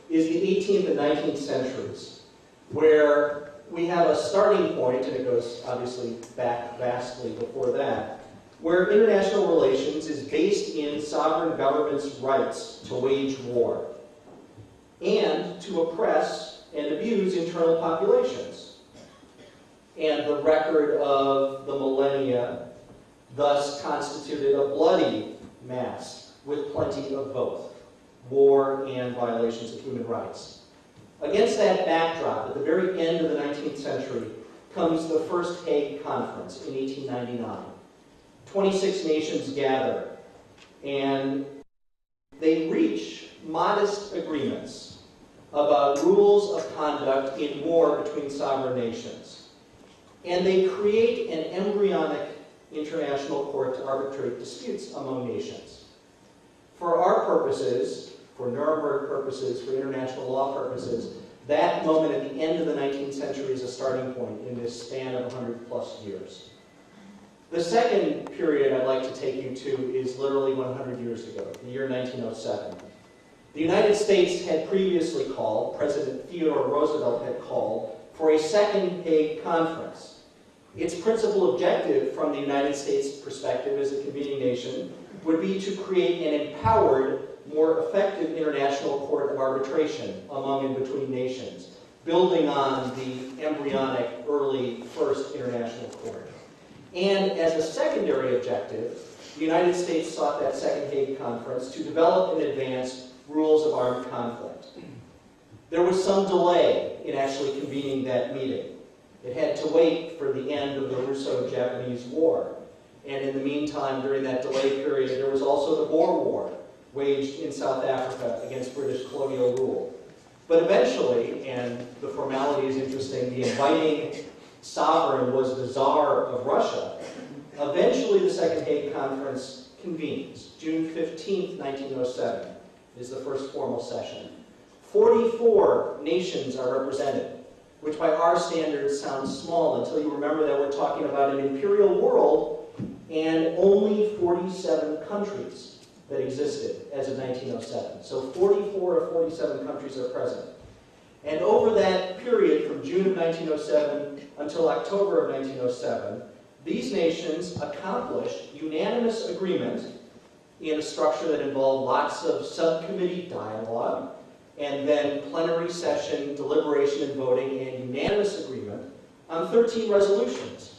is the 18th and 19th centuries, where we have a starting point, and it goes obviously back vastly before that, where international relations is based in sovereign governments' rights to wage war and to oppress and abuse internal populations. And the record of the millennia thus constituted a bloody mass with plenty of both war and violations of human rights. Against that backdrop, at the very end of the 19th century, comes the First Hague Conference in 1899. 26 nations gather, and they reach modest agreements about rules of conduct in war between sovereign nations. And they create an embryonic international court to arbitrate disputes among nations. For our purposes, for Nuremberg purposes, for international law purposes, that moment at the end of the 19th century is a starting point in this span of 100+ years. The second period I'd like to take you to is literally 100 years ago, the year 1907. The United States had previously called, President Theodore Roosevelt had called, for a second Hague Conference. Its principal objective from the United States' perspective as a convening nation would be to create an empowered, more effective international court of arbitration among and between nations, building on the embryonic early first international court. And as a secondary objective, the United States sought that second Hague Conference to develop and advance rules of armed conflict. There was some delay in actually convening that meeting. It had to wait for the end of the Russo-Japanese War. And in the meantime, during that delay period, there was also the Boer War, waged in South Africa against British colonial rule. But eventually, and the formality is interesting, the inviting sovereign was the Tsar of Russia. Eventually, the Second Hague Conference convenes. June 15th, 1907 is the first formal session. 44 nations are represented, which by our standards sounds small until you remember that we're talking about an imperial world and only 47 countries that existed as of 1907. So 44 of 47 countries are present. And over that period from June of 1907 until October of 1907, these nations accomplished unanimous agreement in a structure that involved lots of subcommittee dialogue, and then plenary session, deliberation and voting, and unanimous agreement on 13 resolutions,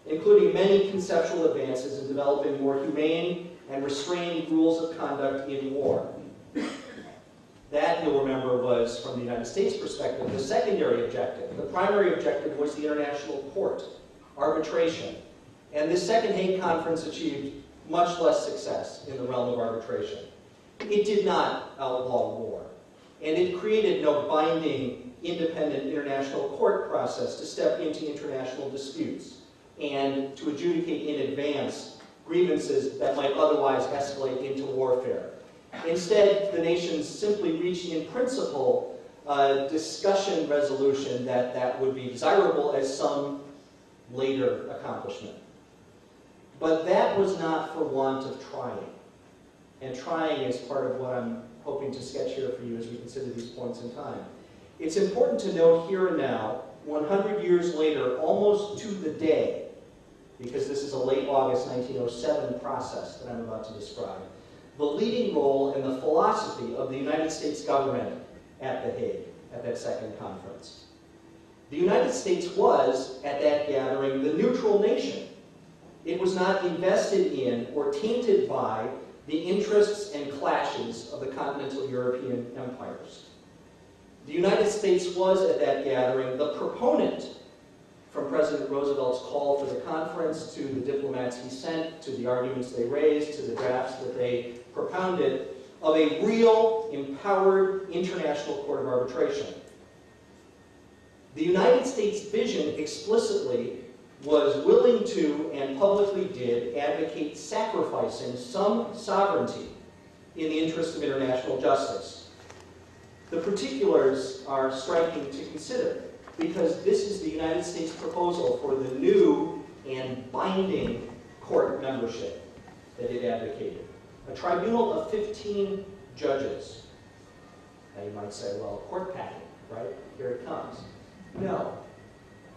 including many conceptual advances in developing more humane and restrained rules of conduct in war. That, you'll remember, was, from the United States perspective, the secondary objective. The primary objective was the international court, arbitration. And this Second Hague Conference achieved much less success in the realm of arbitration. It did not outlaw war, and it created no binding, independent international court process to step into international disputes and to adjudicate in advance grievances that might otherwise escalate into warfare. Instead, the nations simply reached in principle a discussion resolution that would be desirable as some later accomplishment. But that was not for want of trying. And trying is part of what I'm hoping to sketch here for you as we consider these points in time. It's important to note here and now, 100 years later, almost to the day, because this is a late August 1907 process that I'm about to describe, the leading role and the philosophy of the United States government at The Hague, at that second conference. The United States was, at that gathering, the neutral nation. It was not invested in or tainted by the interests and clashes of the continental European empires. The United States was, at that gathering, the proponent, from President Roosevelt's call for the conference, to the diplomats he sent, to the arguments they raised, to the drafts that they propounded, of a real, empowered international court of arbitration. The United States vision explicitly was willing to, and publicly did, advocate sacrificing some sovereignty in the interest of international justice. The particulars are striking to consider, because this is the United States proposal for the new and binding court membership that it advocated. A tribunal of 15 judges. Now you might say, well, court packing, right? Here it comes. No.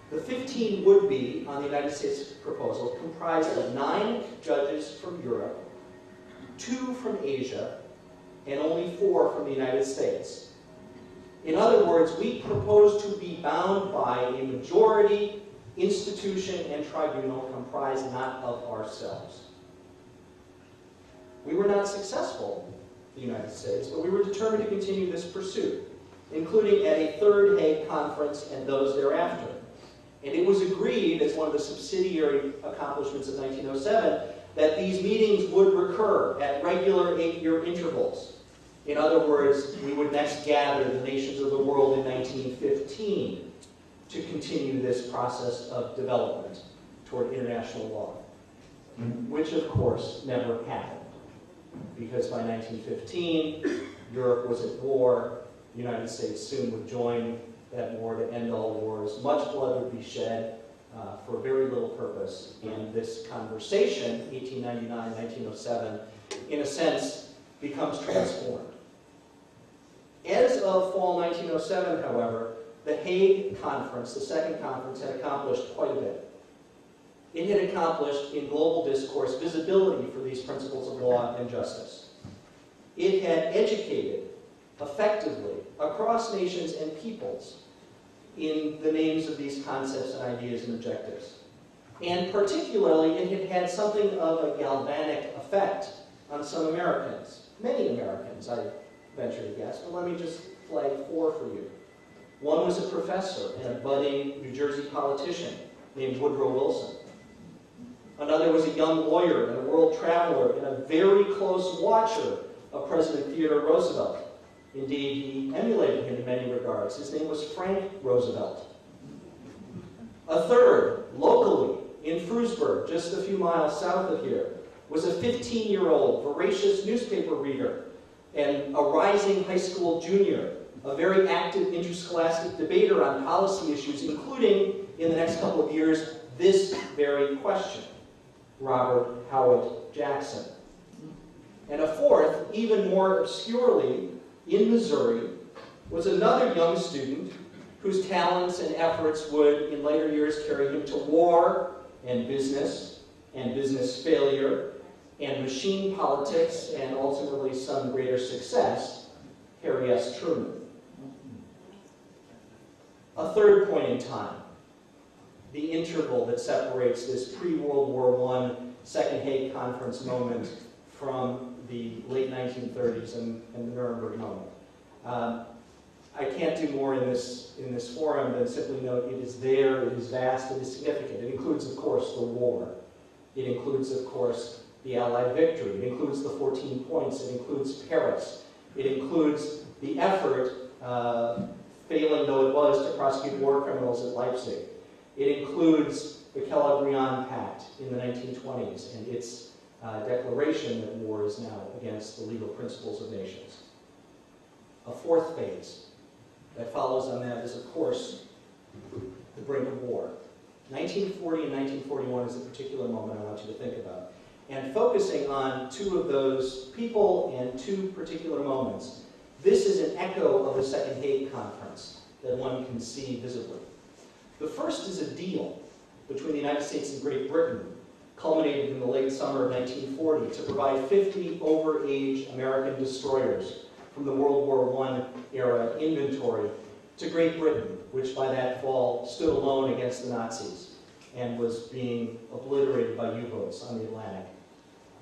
The 15 would-be on the United States proposal comprised of 9 judges from Europe, 2 from Asia, and only 4 from the United States. In other words, we propose to be bound by a majority institution and tribunal comprised not of ourselves. We were not successful, the United States, but we were determined to continue this pursuit, including at a third Hague Conference and those thereafter. And it was agreed, as one of the subsidiary accomplishments of 1907, that these meetings would recur at regular 8-year intervals. In other words, we would next gather the nations of the world in 1915 to continue this process of development toward international law, which of course never happened, because by 1915, Europe was at war. The United States soon would join that war to end all wars. Much blood would be shed for very little purpose. And this conversation, 1899, 1907, in a sense, becomes transformed. As of fall 1907, however, the Hague Conference, the second conference, had accomplished quite a bit. It had accomplished in global discourse visibility for these principles of law and justice. It had educated effectively across nations and peoples in the names of these concepts and ideas and objectives. And particularly, it had had something of a galvanic effect on some Americans, many Americans, I venture to guess, but let me just flag 4 for you. One was a professor and a budding New Jersey politician named Woodrow Wilson. Another was a young lawyer and a world traveler and a very close watcher of President Theodore Roosevelt. Indeed, he emulated him in many regards. His name was Frank Roosevelt. A third, locally, in Frewsburg, just a few miles south of here, was a 15-year-old voracious newspaper reader and a rising high school junior, a very active interscholastic debater on policy issues, including, in the next couple of years, this very question, Robert Howard Jackson. And a fourth, even more obscurely, in Missouri, was another young student whose talents and efforts would, in later years, carry him to war and business failure and machine politics and ultimately some greater success, Harry S. Truman. A third point in time, the interval that separates this pre-World War I Second Hague Conference moment from the late 1930s and the Nuremberg moment. I can't do more in this forum than simply note it is there, it is vast, it is significant. It includes, of course, the war. It includes, of course, the Allied victory. It includes the 14 points. It includes Paris. It includes the effort, failing though it was, to prosecute war criminals at Leipzig. It includes the Kellogg-Briand Pact in the 1920s and its declaration that war is now against the legal principles of nations. A fourth phase that follows on that is, of course, the Brink of War. 1940 and 1941 is the particular moment I want you to think about. And focusing on 2 of those people and 2 particular moments, this is an echo of the Second Hague Conference that one can see visibly. The first is a deal between the United States and Great Britain, culminated in the late summer of 1940, to provide 50 overage American destroyers from the World War I era inventory to Great Britain, which by that fall stood alone against the Nazis and was being obliterated by U-boats on the Atlantic.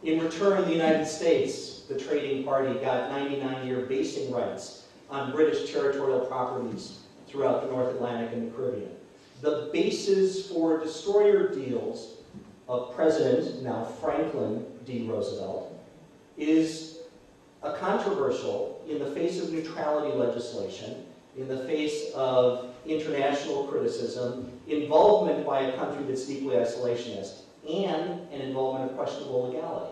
In return, the United States, the trading party, got 99-year basing rights on British territorial properties throughout the North Atlantic and the Caribbean. The basis for destroyer deals of President, now Franklin D. Roosevelt, is a controversial, in the face of neutrality legislation, in the face of international criticism, involvement by a country that's deeply isolationist, and an involvement of questionable legality.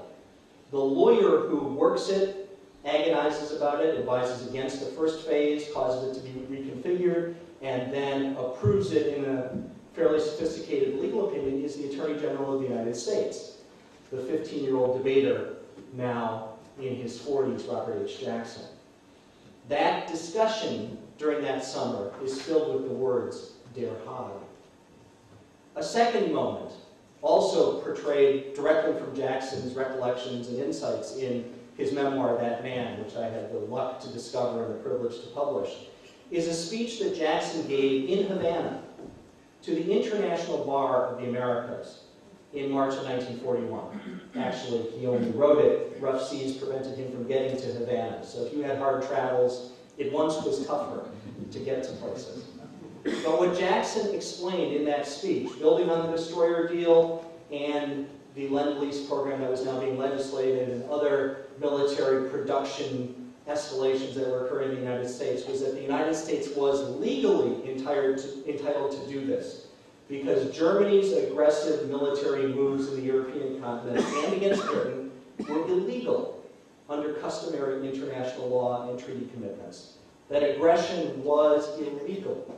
The lawyer who works it, agonizes about it, advises against the first phase, causes it to be reconfigured, and then approves it in a fairly sophisticated legal opinion is the Attorney General of the United States, the 15-year-old debater, now in his 40s, Robert H. Jackson. That discussion during that summer is filled with the words, Der Haag. A second moment, also portrayed directly from Jackson's recollections and insights in his memoir, That Man, which I had the luck to discover and the privilege to publish, is a speech that Jackson gave in Havana to the International Bar of the Americas in March of 1941. Actually, he only wrote it. Rough seas prevented him from getting to Havana. So if you had hard travels, it once was tougher to get to places. But what Jackson explained in that speech, building on the destroyer deal and the Lend-Lease program that was now being legislated and other military production escalations that were occurring in the United States, was that the United States was legally entitled to do this because Germany's aggressive military moves in the European continent and against Britain were illegal under customary international law and treaty commitments. That aggression was illegal.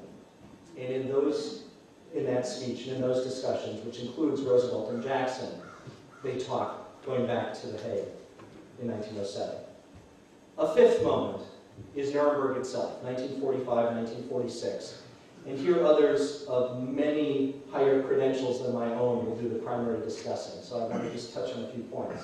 And in that speech and in those discussions, which includes Roosevelt and Jackson, they talk going back to The Hague in 1907. A fifth moment is Nuremberg itself, 1945, 1946. And here others of many higher credentials than my own will do the primary discussing, so I want to just touch on a few points.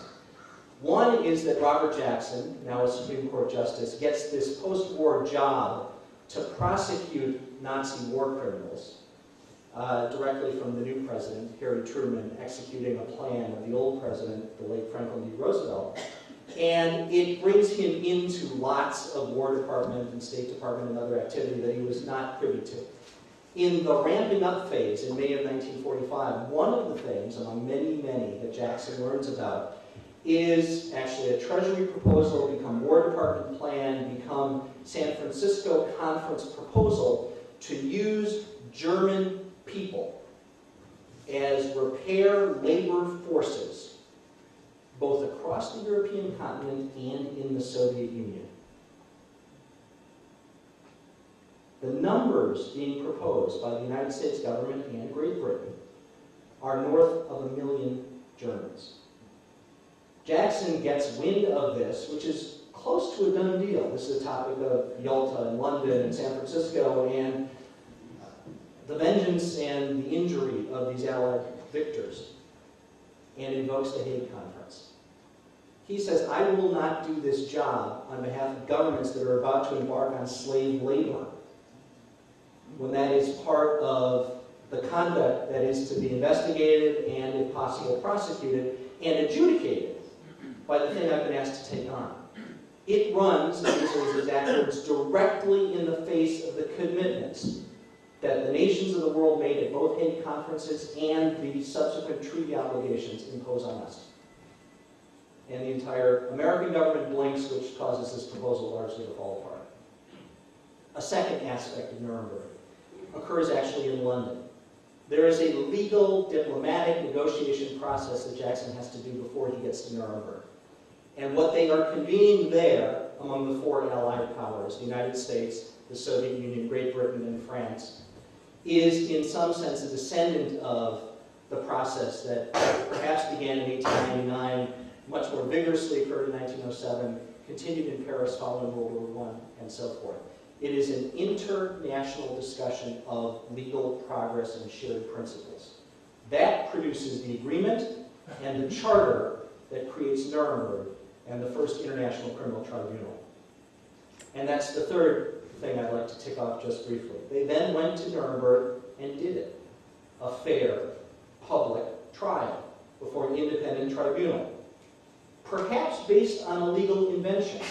One is that Robert Jackson, now a Supreme Court Justice, gets this post-war job to prosecute Nazi war criminals directly from the new president, Harry Truman, executing a plan of the old president, the late Franklin D. Roosevelt. And it brings him into lots of War Department and State Department and other activity that he was not privy to. In the ramping up phase in May of 1945, one of the things, among many, many, that Jackson learns about is actually a Treasury proposal, become War Department plan, become San Francisco Conference proposal to use German people as repair labor forces both across the European continent and in the Soviet Union. The numbers being proposed by the United States government and Great Britain are north of 1 million Germans. Jackson gets wind of this, which is close to a done deal. This is a topic of Yalta and London and San Francisco and the vengeance and the injury of these Allied victors, and invokes the Hague Conference. He says, I will not do this job on behalf of governments that are about to embark on slave labor, when that is part of the conduct that is to be investigated and, if possible, prosecuted and adjudicated by the thing I've been asked to take on. It runs, and these are his exact words, directly in the face of the commitments that the nations of the world made at both Hague conferences and the subsequent treaty obligations impose on us. And the entire American government blinks, which causes this proposal largely to fall apart. A second aspect of Nuremberg occurs actually in London. There is a legal, diplomatic negotiation process that Jackson has to do before he gets to Nuremberg. And what they are convening there among the four Allied powers, the United States, the Soviet Union, Great Britain, and France, is in some sense a descendant of the process that perhaps began in 1899, much more vigorously occurred in 1907, continued in Paris following World War I, and so forth. It is an international discussion of legal progress and shared principles. That produces the agreement and the charter that creates Nuremberg and the first International Criminal Tribunal. And that's the third thing I'd like to tick off just briefly. They then went to Nuremberg and did it. A fair, public trial before an independent tribunal. Perhaps based on a legal invention.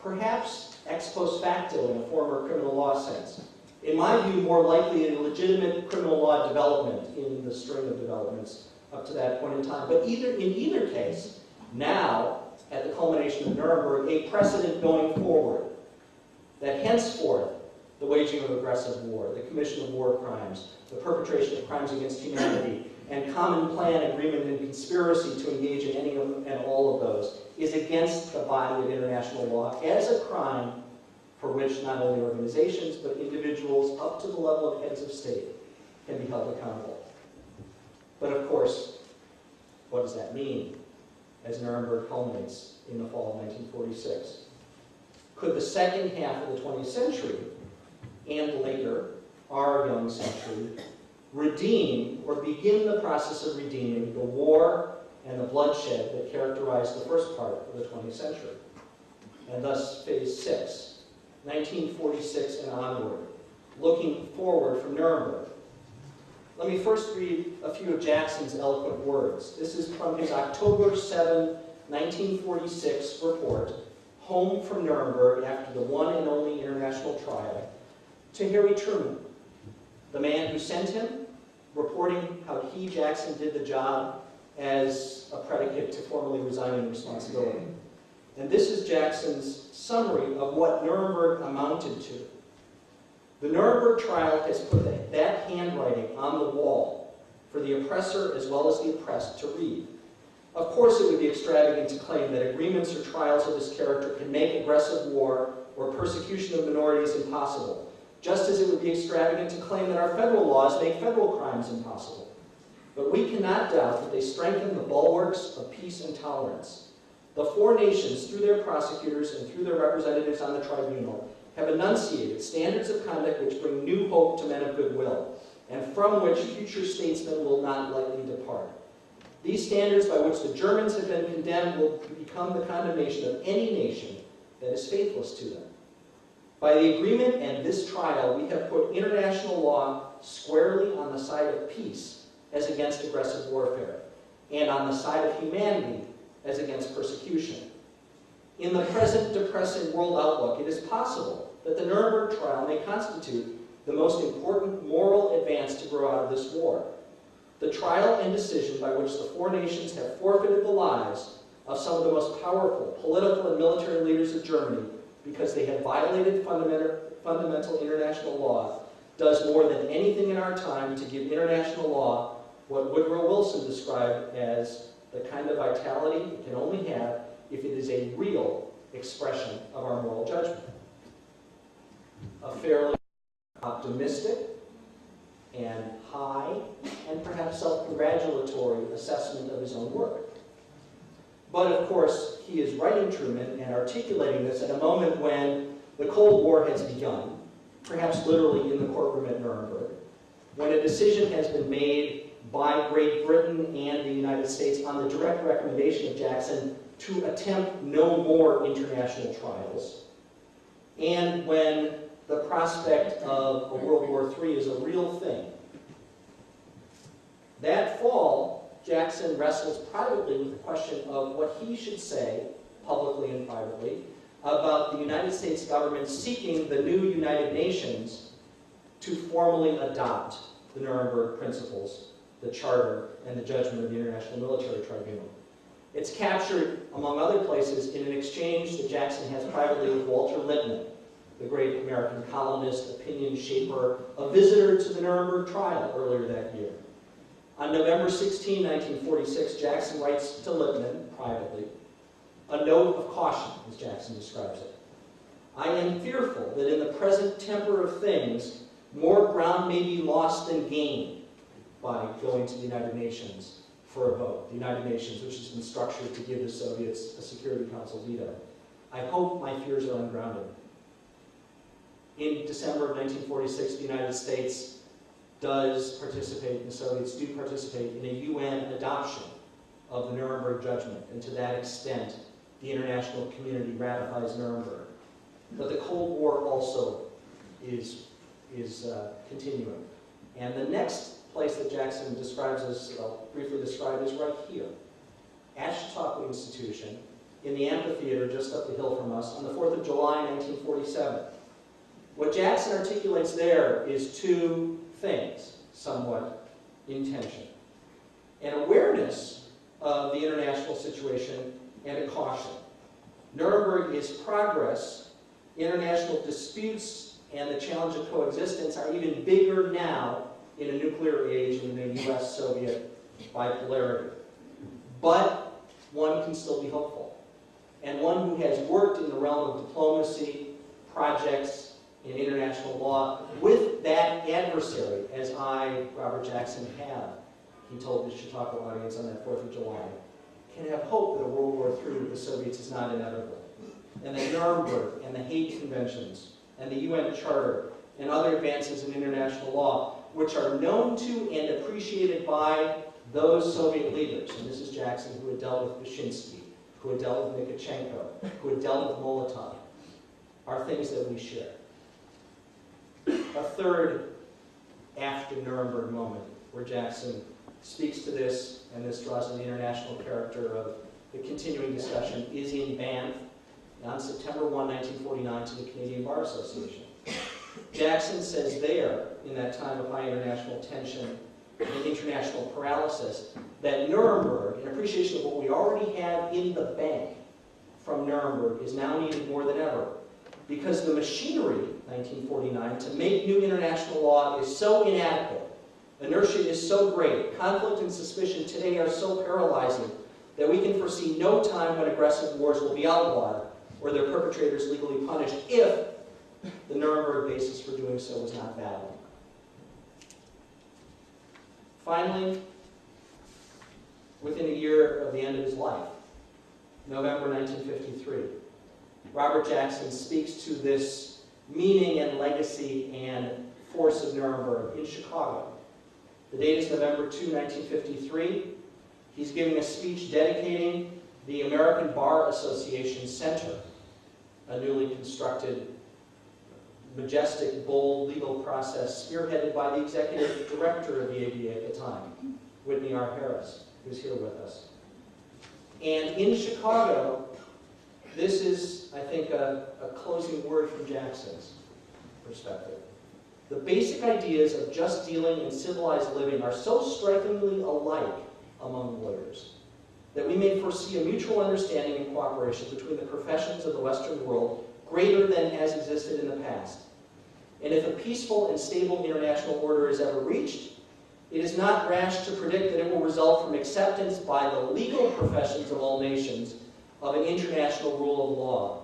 Perhaps ex post facto in a former criminal law sense. In my view, more likely a legitimate criminal law development in the string of developments up to that point in time. But in either case, now, at the culmination of Nuremberg, a precedent going forward that henceforth the waging of aggressive war, the commission of war crimes, the perpetration of crimes against humanity, and common plan, agreement, and conspiracy to engage in any and all of those is against the body of international law as a crime for which not only organizations but individuals up to the level of heads of state can be held accountable. But of course, what does that mean as Nuremberg culminates in the fall of 1946? could the second half of the 20th century, and later, our young century, redeem or begin the process of redeeming the war and the bloodshed that characterized the first part of the 20th century? And thus, phase 6, 1946 and onward, looking forward from Nuremberg. Let me first read a few of Jackson's eloquent words. This is from his October 7, 1946 report, Home from Nuremberg after the one and only international trial, to Harry Truman, the man who sent him, reporting how he, Jackson, did the job as a predicate to formally resigning responsibility. And this is Jackson's summary of what Nuremberg amounted to. The Nuremberg trial has put that handwriting on the wall for the oppressor as well as the oppressed to read. Of course, it would be extravagant to claim that agreements or trials of this character can make aggressive war or persecution of minorities impossible, just as it would be extravagant to claim that our federal laws make federal crimes impossible. But we cannot doubt that they strengthen the bulwarks of peace and tolerance. The four nations, through their prosecutors and through their representatives on the tribunal, have enunciated standards of conduct which bring new hope to men of goodwill, and from which future statesmen will not lightly depart. These standards by which the Germans have been condemned will become the condemnation of any nation that is faithless to them. By the agreement and this trial, we have put international law squarely on the side of peace as against aggressive warfare, and on the side of humanity as against persecution. In the present depressing world outlook, it is possible that the Nuremberg trial may constitute the most important moral advance to grow out of this war. The trial and decision by which the four nations have forfeited the lives of some of the most powerful political and military leaders of Germany because they have violated fundamental international law does more than anything in our time to give international law what Woodrow Wilson described as the kind of vitality it can only have if it is a real expression of our moral judgment. A fairly optimistic and high and perhaps self-congratulatory assessment of his own work. But of course, he is writing Truman and articulating this at a moment when the Cold War has begun, perhaps literally in the courtroom at Nuremberg, when a decision has been made by Great Britain and the United States on the direct recommendation of Jackson to attempt no more international trials, and when the prospect of a World War III is a real thing. That fall, Jackson wrestles privately with the question of what he should say, publicly and privately, about the United States government seeking the new United Nations to formally adopt the Nuremberg Principles, the Charter, and the judgment of the International Military Tribunal. It's captured, among other places, in an exchange that Jackson has privately with Walter Lippmann, the great American columnist, opinion shaper, a visitor to the Nuremberg trial earlier that year. On November 16, 1946, Jackson writes to Lippmann, privately, a note of caution, as Jackson describes it. I am fearful that in the present temper of things, more ground may be lost than gained by going to the United Nations for a vote. The United Nations, which has been structured to give the Soviets a Security Council veto. I hope my fears are ungrounded. In December of 1946, the United States does participate, and the Soviets do participate in a UN adoption of the Nuremberg judgment, and to that extent, the international community ratifies Nuremberg. But the Cold War also is continuing. And the next place that Jackson describes as, I'll briefly describe, is right here. At Chautauqua Institution, in the amphitheater just up the hill from us, on the 4th of July, 1947. What Jackson articulates there is two things, somewhat in tension. An awareness of the international situation and a caution. Nuremberg is progress. International disputes and the challenge of coexistence are even bigger now in a nuclear age in the US-Soviet bipolarity. But one can still be hopeful. And one who has worked in the realm of diplomacy, projects, in international law, with that adversary, as I, Robert Jackson, have, he told the Chautauqua audience on that 4th of July, can have hope that a World War III with the Soviets is not inevitable. and the Nuremberg and the Hague Conventions and the UN Charter and other advances in international law, which are known to and appreciated by those Soviet leaders, and this is Jackson, who had dealt with Wyszynski, who had dealt with Nikitchenko, who had dealt with Molotov, are things that we share. A third after Nuremberg moment, where Jackson speaks to this, and this draws on the international character of the continuing discussion, is in Banff on September 1, 1949, to the Canadian Bar Association. Jackson says there, in that time of high international tension and international paralysis, that Nuremberg, in appreciation of what we already have in the bank from Nuremberg, is now needed more than ever. Because the machinery, 1949, to make new international law is so inadequate, inertia is so great, conflict and suspicion today are so paralyzing, that we can foresee no time when aggressive wars will be outlawed or their perpetrators legally punished if the Nuremberg basis for doing so was not valid. Finally, within a year of the end of his life, November 1953, Robert Jackson speaks to this meaning and legacy and force of Nuremberg in Chicago. The date is November 2, 1953. He's giving a speech dedicating the American Bar Association Center, a newly constructed, majestic, bold legal process spearheaded by the executive director of the ABA at the time, Whitney R. Harris, who's here with us. And in Chicago, this is, I think, a closing word from Jackson's perspective. The basic ideas of just dealing and civilized living are so strikingly alike among lawyers that we may foresee a mutual understanding and cooperation between the professions of the Western world greater than has existed in the past. And if a peaceful and stable international order is ever reached, it is not rash to predict that it will result from acceptance by the legal professions of all nations of an international rule of law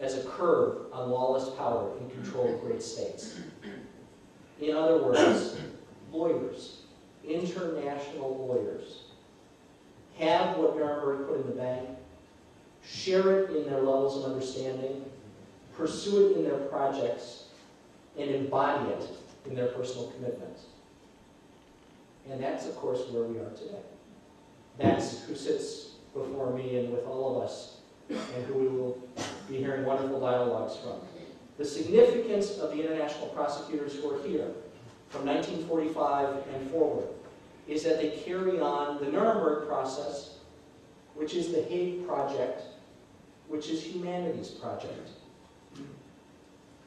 as a curb on lawless power and control of great states. In other words, lawyers, international lawyers, have what Nuremberg put in the bank, share it in their levels of understanding, pursue it in their projects, and embody it in their personal commitments. And that's, of course, where we are today. That's who sits before me and with all of us, and who we will be hearing wonderful dialogues from. The significance of the international prosecutors who are here from 1945 and forward is that they carry on the Nuremberg process, which is the Hague Project, which is humanity's project.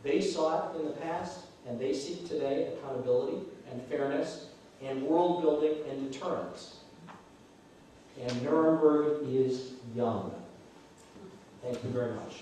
They saw it in the past, and they seek today accountability and fairness and world building and deterrence. And Nuremberg is young. Thank you very much.